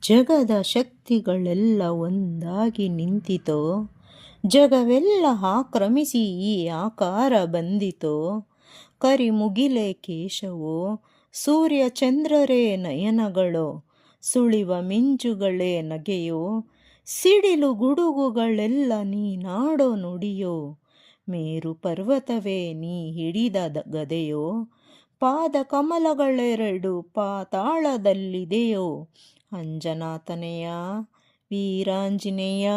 ಜಗದ ಶಕ್ತಿಗಳೆಲ್ಲ ಒಂದಾಗಿ ನಿಂತಿತೋ, ಜಗವೆಲ್ಲ ಆಕ್ರಮಿಸಿ ಈ ಆಕಾರ ಬಂದಿತೋ. ಕರಿಮುಗಿಲೆ ಕೇಶವೋ, ಸೂರ್ಯ ಚಂದ್ರರೇ ನಯನಗಳೋ, ಸುಳಿವ ಮಿಂಚುಗಳೇ ನಗೆಯೋ, ಸಿಡಿಲು ಗುಡುಗುಗಳೆಲ್ಲ ನೀನಾಡೋ ನುಡಿಯೋ. ಮೇರು ಪರ್ವತವೇ ನೀ ಹಿಡಿದ ಗದೆಯೋ, ಪಾದ ಕಮಲಗಳೆರಡು ಪಾತಾಳದಲ್ಲಿದೆಯೋ. ಅಂಜನಾತನೆಯ ವೀರಾಂಜನೇಯ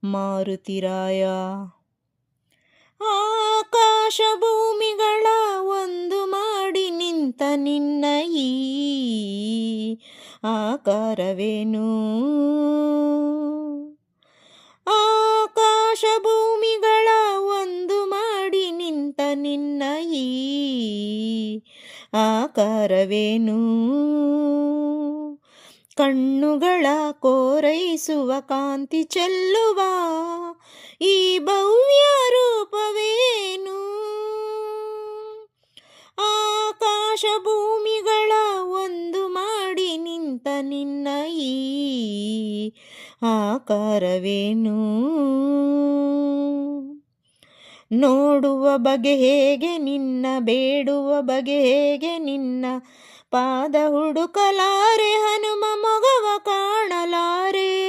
ಮಾರುತಿರಾಯ. ಆಕಾಶ ಭೂಮಿಗಳ ಒಂದು ಮಾಡಿ ನಿಂತ ನಿನ್ನ ಈ ಆಕಾರವೇನು. ಆಕಾಶ ಭೂಮಿಗಳ ಒಂದು ಮಾಡಿ ನಿಂತ ನಿನ್ನ ಈ ಆಕಾರವೇನು. ಕಣ್ಣುಗಳ ಕೋರೈಸುವ ಕಾಂತಿ ಚೆಲ್ಲುವ ಈ ಭವ್ಯ ರೂಪವೇನು. ಆಕಾಶ ಭೂಮಿಗಳ ಒಂದು ಮಾಡಿ ನಿಂತ ನಿನ್ನ ಈ ಆಕಾರವೇನು. ನೋಡುವ ಬಗೆ ಹೇಗೆ ನಿನ್ನ, ಬೇಡುವ ಬಗೆ ಹೇಗೆ ನಿನ್ನ, ಪಾದ ಹುಡುಕಲಾರೆ ಹನುಮ ಮೊಗವ ಕಾಣಲಾರೆ.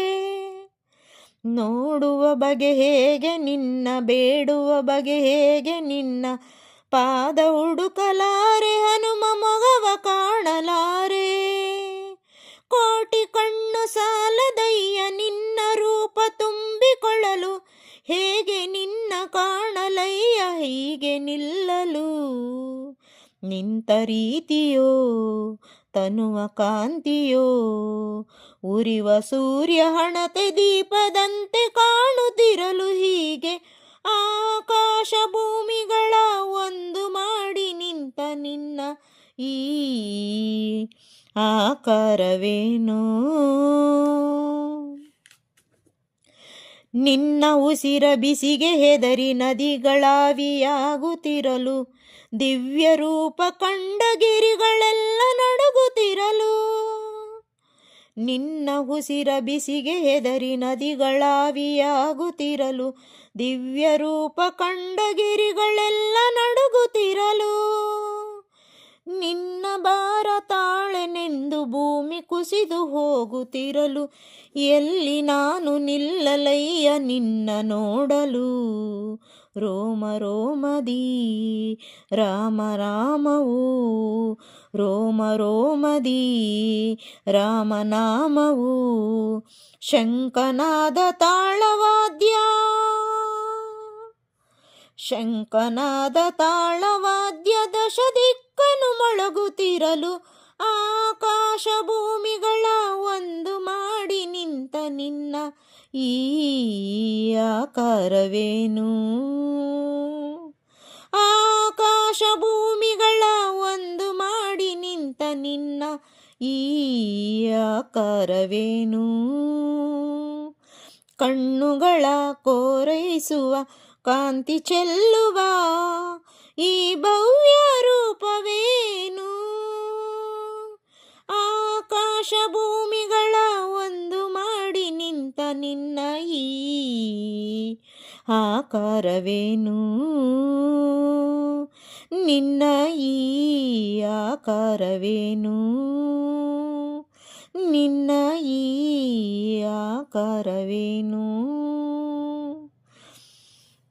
ನೋಡುವ ಬಗೆ ಹೇಗೆ ನಿನ್ನ, ಬೇಡುವ ಬಗೆ ಹೇಗೆ ನಿನ್ನ, ಪಾದ ಹುಡುಕಲಾರೆ ಹನುಮ ಮೊಗವ ಕಾಣಲಾರೆ. ಕೋಟಿ ಕಣ್ಣು ಸಾಲದಯ್ಯ ನಿನ್ನ ರೂಪ ತುಂಬಿಕೊಳ್ಳಲು, ಹೇಗೆ ನಿನ್ನ ಕಾಣಲಯ್ಯ ಹೀಗೆ ನಿಲ್ಲಲು. ನಿಂತ ರೀತಿಯೋ ತನುವ ಕಾಂತಿಯೋ, ಉರಿವ ಸೂರ್ಯ ಹಣತೆ ದೀಪದಂತೆ ಕಾಣುತ್ತಿರಲು ಹೀಗೆ. ಆಕಾಶ ಭೂಮಿಗಳ ಒಂದು ಮಾಡಿ ನಿಂತ ನಿನ್ನ ಈ ಆಕಾರವೇನೋ. ನಿನ್ನ ಉಸಿರ ಬಿಸಿಗೆ ಹೆದರಿ ನದಿಗಳಾವಿಯಾಗುತ್ತಿರಲು, ದಿವ್ಯ ರೂಪ ಕಂಡ ಗಿರಿಗಳೆಲ್ಲ ನಡುಗುತ್ತಿರಲು. ನಿನ್ನ ಉಸಿರ ಬಿಸಿಗೆ ಹೆದರಿ ನದಿಗಳಾವಿಯಾಗುತ್ತಿರಲು, ದಿವ್ಯ ರೂಪ ಕಂಡ ಗಿರಿಗಳೆಲ್ಲ ನಡುಗುತ್ತಿರಲು. ನಿನ್ನ ಭಾರ ತಾಳೆನೆಂದು ಭೂಮಿ ಕುಸಿದು ಹೋಗುತ್ತಿರಲು, ಎಲ್ಲಿ ನಾನು ನಿಲ್ಲಲಯ್ಯ ನಿನ್ನ ನೋಡಲು. ರೋಮ ರೋಮದಿ ರಾಮ ರಾಮವು, ರೋಮ ರೋಮದಿ ರಾಮನಾಮವು. ಶಂಕನಾದ ತಾಳವಾದ್ಯ, ಶಂಕನಾದ ತಾಳವಾದ್ಯ ದಶ ದಿಕ್ಕನು ಮೊಳಗುತ್ತಿರಲು. ಆಕಾಶ ಭೂಮಿಗಳ ಒಂದು ಮಾಡಿ ನಿಂತ ನಿನ್ನ ಈ ಆಕಾರವೇನು. ಆಕಾಶ ಭೂಮಿಗಳ ಒಂದು ಮಾಡಿ ನಿಂತ ನಿನ್ನ ಈ ಆಕಾರವೇನು. ಕಣ್ಣುಗಳ ಕೋರೈಸುವ ಕಾಂತಿ ಚೆಲ್ಲುವ ಈ ಭವ್ಯ ರೂಪವೇನು. ಆಕಾಶ ಭೂಮಿಗಳ ಒಂದು ಮಾಡಿ ನಿಂತ ನಿನ್ನ ಈ ಆಕಾರವೇನು. ನಿನ್ನ ಈ ಆಕಾರವೇನು. ನಿನ್ನ ಈ ಆಕಾರವೇನು.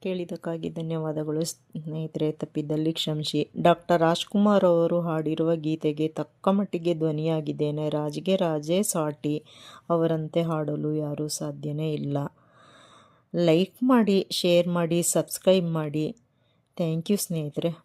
ಕೇಳಿದ್ದಕ್ಕಾಗಿ ಧನ್ಯವಾದಗಳು ಸ್ನೇಹಿತರೆ. ತಪ್ಪಿದ್ದಲ್ಲಿ ಕ್ಷಮಿಸಿ. ಡಾಕ್ಟರ್ ರಾಜ್ಕುಮಾರ್ ಅವರು ಹಾಡಿರುವ ಗೀತೆಗೆ ತಕ್ಕ ಮಟ್ಟಿಗೆ ಧ್ವನಿಯಾಗಿದ್ದೇನೆ. ರಾಜ್ಗೆ ರಾಜೇ ಸಾಟಿ, ಅವರಂತೆ ಹಾಡಲು ಯಾರೂ ಸಾಧ್ಯನೇ ಇಲ್ಲ. ಲೈಕ್ ಮಾಡಿ, ಶೇರ್ ಮಾಡಿ, ಸಬ್ಸ್ಕ್ರೈಬ್ ಮಾಡಿ. ಥ್ಯಾಂಕ್ ಯು ಸ್ನೇಹಿತರೆ.